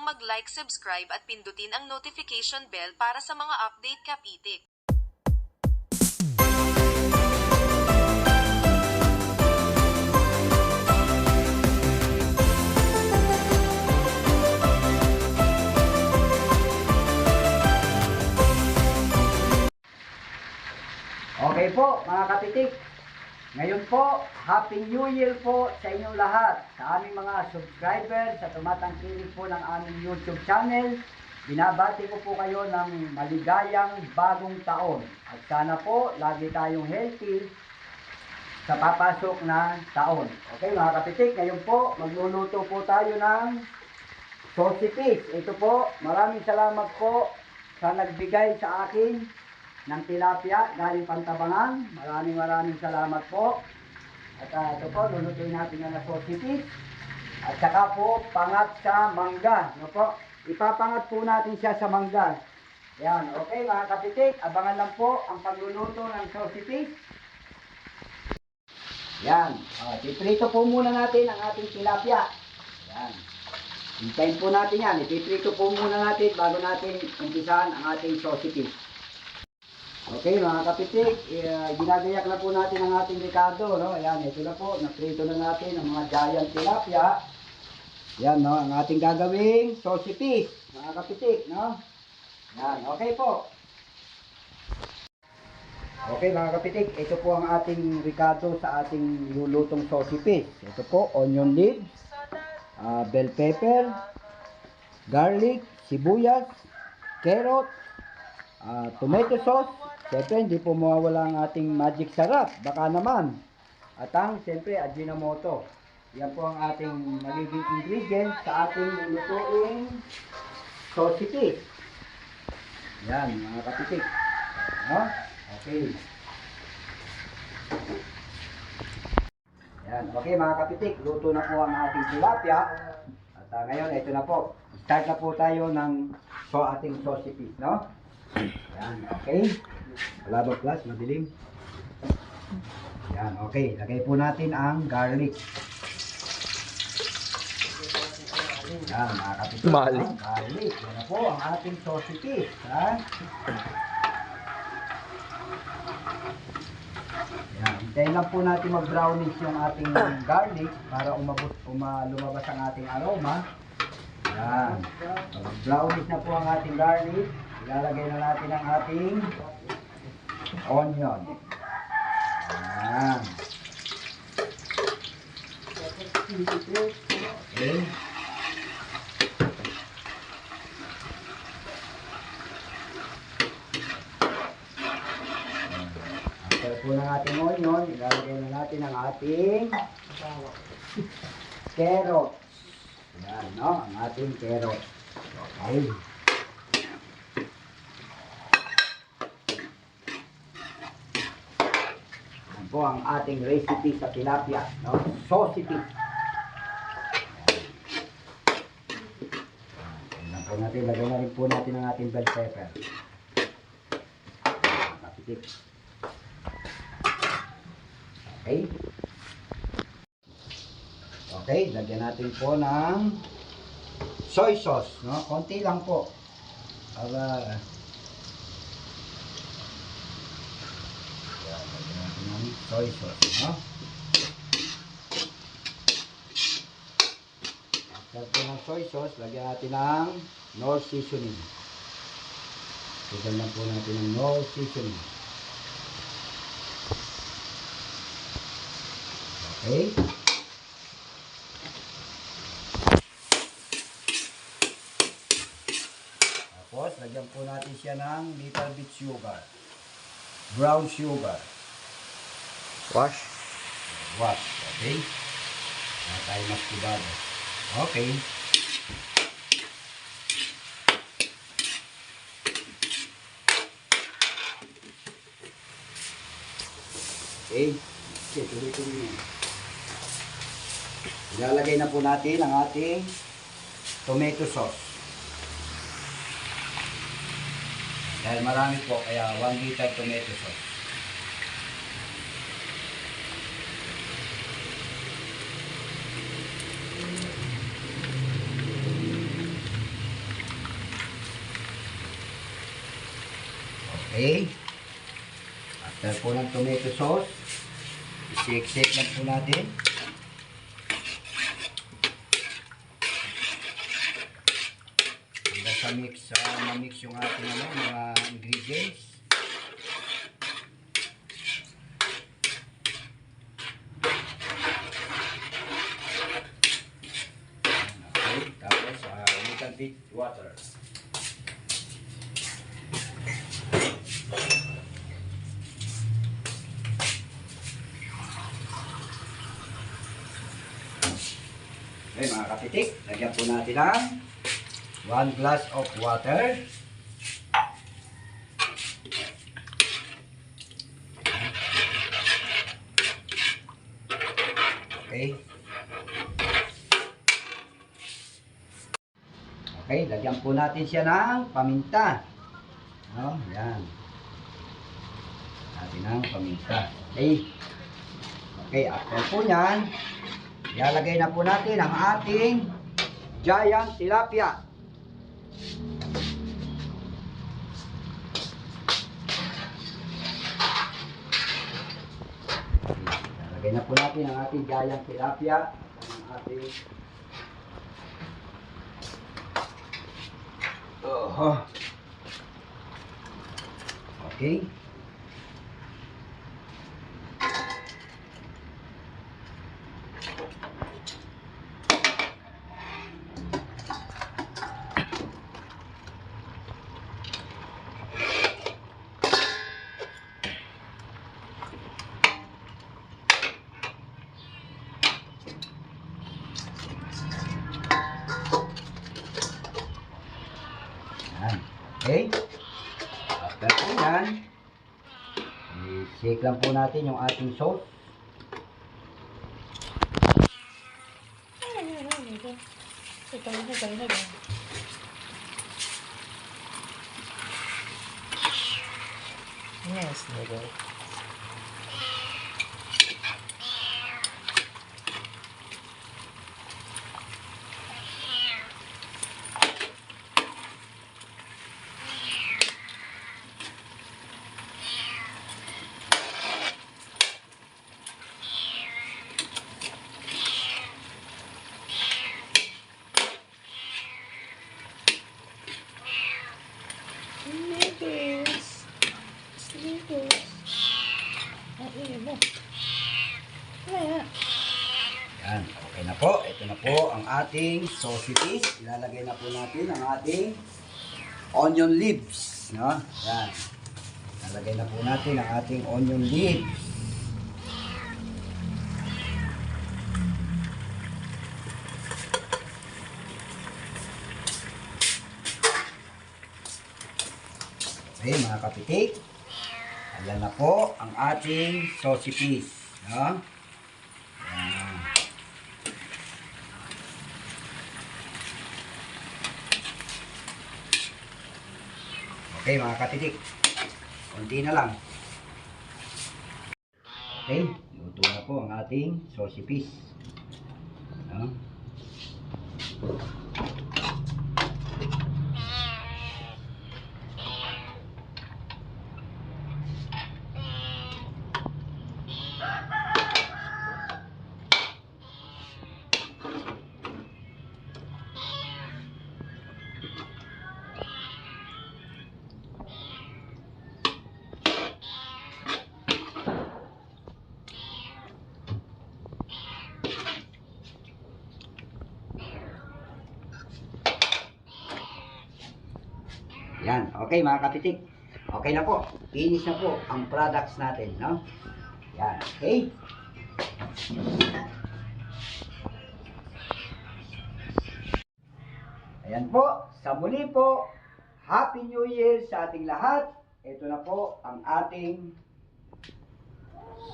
mag-like, subscribe at pindutin ang notification bell para sa mga update kapitik. Okay po mga kapitik, ngayon po, Happy New Year po sa inyong lahat, sa aming mga subscribers, sa tumatangkilik po ng aming YouTube channel. Binabati ko po kayo ng maligayang bagong taon. At sana po, lagi tayong healthy sa papasok na taon. Okay mga kapitik, ngayon po, magluluto po tayo ng sausage. Ito po, maraming salamat po sa nagbigay sa akin ng tilapia galing Pantabangan. Maraming salamat po. At ito po, lulutuin natin na sausage. At saka po, pangat sa mangga. Ano po? Ipapangat po natin siya sa mangga. Yan. Okay mga kapitik, abangan lang po ang pagluluto ng sausage. Yan. Iprito po muna natin ang ating tilapia. Yan. Hintayin po natin yan. Ipiprito po muna natin bago natin umpisahan ang ating sausage. Okay mga kapitik, ginagayak na po natin ang ating Ricardo, no? Ayan, ito na po, naprito na natin ang mga giant tilapia. Yan, no, ang ating gagawing sausage, mga kapitik, no? Yan, okay po. Okay mga kapitik, ito po ang ating Ricardo sa ating lulutong sausage. Ito po, onion leaves, bell pepper, garlic, sibuyas, carrot, tomato sauce. Siyempre, hindi po mawawala ang ating magic sarap. Baka naman. At ang, siyempre, Ajinomoto. Yan po ang ating magiging ingredients sa ating lulutuing sausage. Yan, mga kapitik. No? Okay. Yan. Okay, mga kapitik. Luto na po ang ating tilapia. At ngayon, ito na po. Start na po tayo ng ating sausage. No? Yan, okay. Wala ba plus? Madilim. Yan, okay. Lagay po natin ang garlic. Yan, mga kapitik. Garlic. Yan na po ang ating sausage. Ha? Yan. Hintayin lang po natin mag-brownish yung ating garlic para lumabas ang ating aroma. Yan. Mag-brownish na po ang ating garlic. Ilalagay na natin ang ating onion. Ayan. Okay. After po ng ating onion, ilalagay na natin ang ating carrot. Ayan, no? Ang ating carrot. Okay. Po ang ating recipe sa tilapia, no? Sausage. Ayan po natin, lagyan na rin po natin ang ating bell pepper. Kapitik. Okay. Okay, lagyan natin po ng soy sauce, no? Konti lang po. Para soy sauce, no? After po ng soy sauce, lagyan natin ng Knorr seasoning. Lagyan lang po natin ng Knorr seasoning. Okay? Tapos, lagyan po natin siya ng little bit sugar. Brown sugar. Wash. Okay. Wala tayo maskibado. Okay. Okay. Tuloy-tuloy. Ilalagay na po natin ang ating tomato sauce. Dahil marami po, kaya 1 liter tomato sauce. Okay. After po ng tomato sauce, i-shake lang po natin. Hanggang sa ma-mix yung ating mga ingredients. Okay, tapos little bit water. Okay mga kapitik, lagyan po natin ng 1 glass of water. Okay. Okay, lagyan po natin siya ng paminta. Oh, yan. Natin ng paminta. Okay. Okay, after po yan, ilalagay na po natin ang ating giant tilapia. Ilalagay na po natin ang ating giant tilapia. Ang ating okay. Yan. Okay. After po yan, i-shake lang po natin yung ating sauce. Yes, nigga. Yan, okay na po. Ito na po ang ating sausages. Ilalagay na po natin ang ating onion leaves. No? Yan. Ilalagay na po natin ang ating onion leaves. Okay, mga kapitik. Ayan na po ang ating sausages. No? Yan. Okay mga katitik, konti na lang. Okay, luto na po ang ating sausages. No? Yan, okay mga katitik. Okay na po. Finish na po ang products natin, no? Yan, okay? Ayan po, sa muli po, Happy New Year sa ating lahat. Ito na po ang ating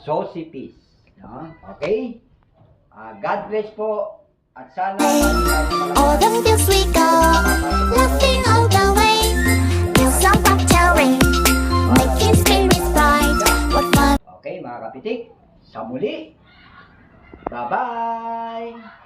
sausages, no? Okay? God bless po. At sana All the fields we go, laughing all the way. Feel some factory, making spirits bright. What fun! Okay mga kapitik, sa muli. Bye-bye!